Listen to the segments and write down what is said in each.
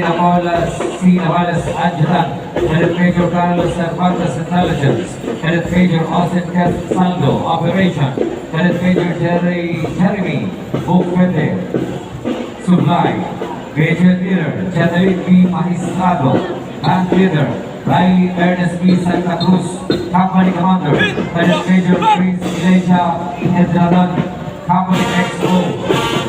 Paula C. Navales Adjutant, Cadet Major Carlos Cervantes Intelligence, Cadet Major Austin Saldo Operation, Cadet Major Jeremy Bukfete Supply, Major Leader General B. Magistrado, Band Leader Riley Ernest B. Santa Cruz, Company Commander, Cadet Major Prince Ileja Edralan, Company XO,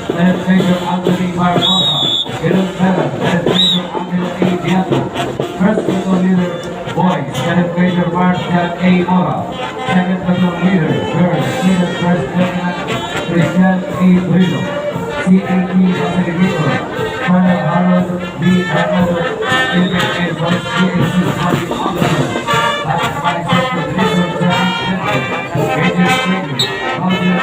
Cadet Major Anthony Barbosa, Cadet Veteran, Cadet Major Angelo A. Diato, First Platoon Leader Boys, Cadet Major Marcia A. Mora, Second Platoon Leader Girls, Cadet First Lieutenant Christian A. Brillo, CAT Facilitator, Colonel Harold B. Bernardo, AKA from CAC Party Officer, that's my second Leader General Major Trainer, Claudia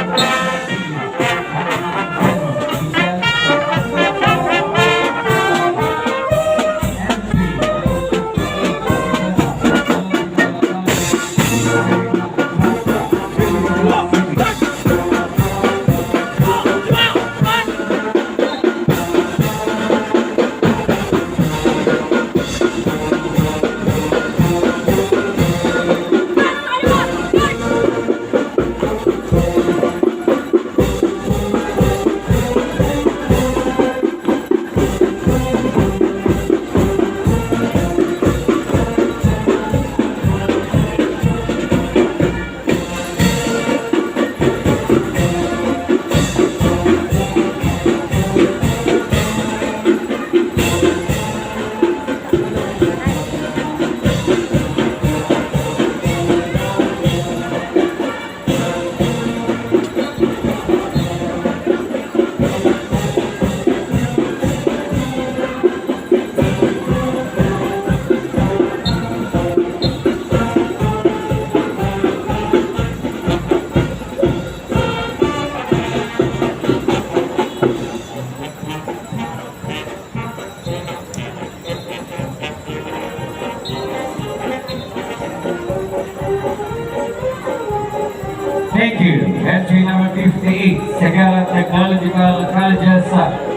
Thank you. Entry number 58, Sagara Technological Colleges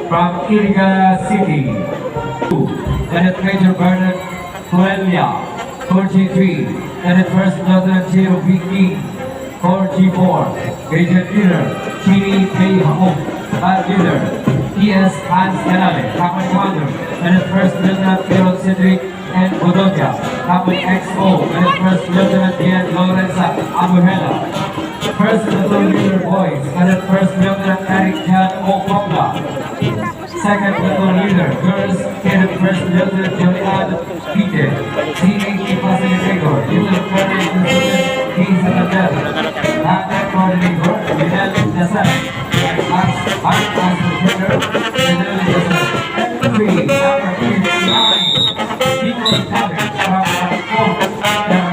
from Iriga City. Cadet Major Bernard Coelia, 4G3. Cadet First Lieutenant Chiro B. King, 4G4. Major Leader Chini Pei Hamok, Band Leader T.S. Hans Canale, Company Commander. Cadet First Lieutenant Pero Cedric and Bodokia, Company XO. Cadet First Lieutenant Ian Lorenza Abuhela. First Platoon Leader Boys, Cadet First Lieutenant Eric Jan Okopla. Second Platoon Leader Girls, Cadet First Lieutenant Julian Pite. CAT Facilitator, Lieutenant Colonel Consultant P. Sanatel. Lieutenant Coordinator, Lieutenant Dasar. Max Facilitator, Lieutenant Dasar. Entry number 59, Equal Talent from Fort Terra.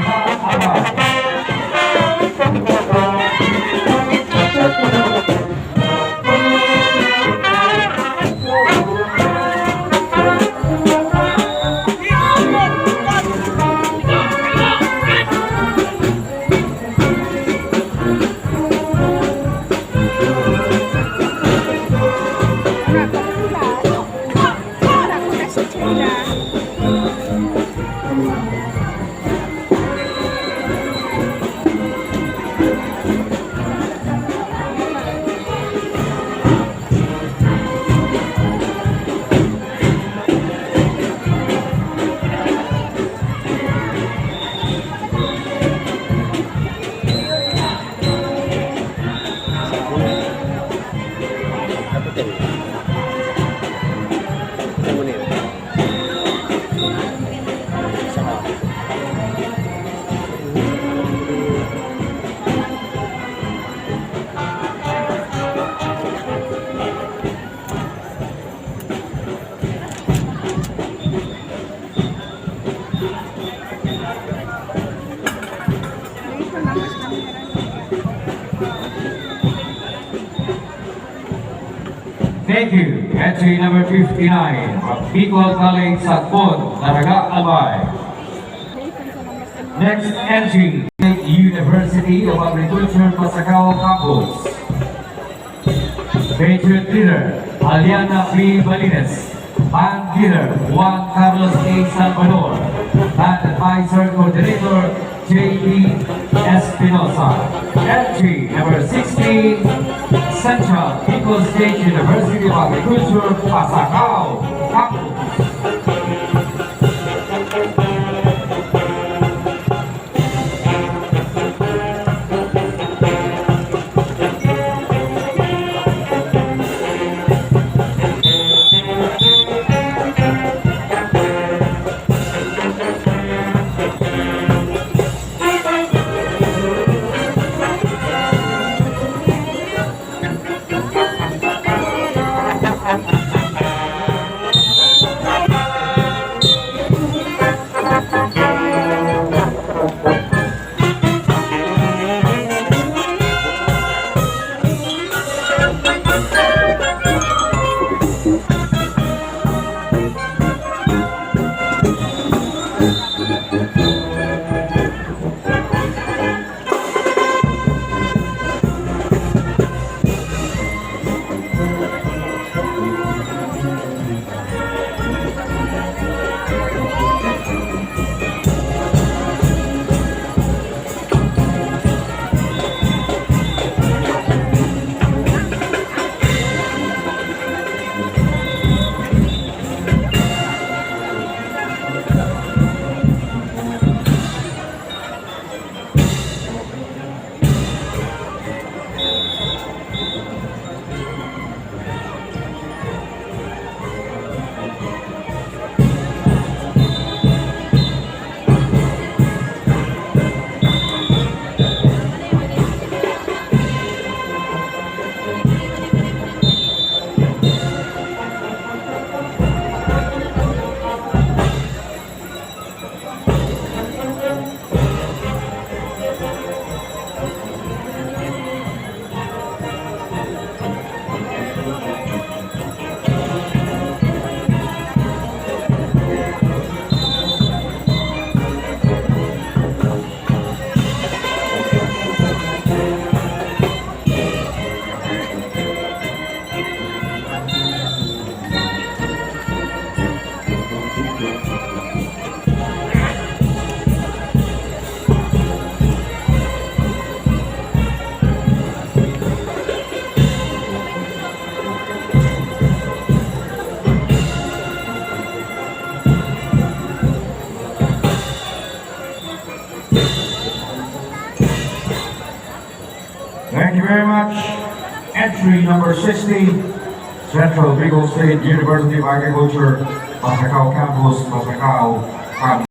Thank you. Entry number 59 from Bicol College Sakpon, Daraga, Albay. Next entry, University of Agriculture, Pasacao Campus. Patriot Leader, Aliana B. Balines. Bandiller Juan Carlos A. Salvador. Land Advisor Coordinator J.B. Espinosa. Entry number 16, Central People's State University of Agriculture, Pasacao, Campus. Thank you very much. Entry number 60, Central People's State University of Agriculture, Pasacao Campus, Pasacao,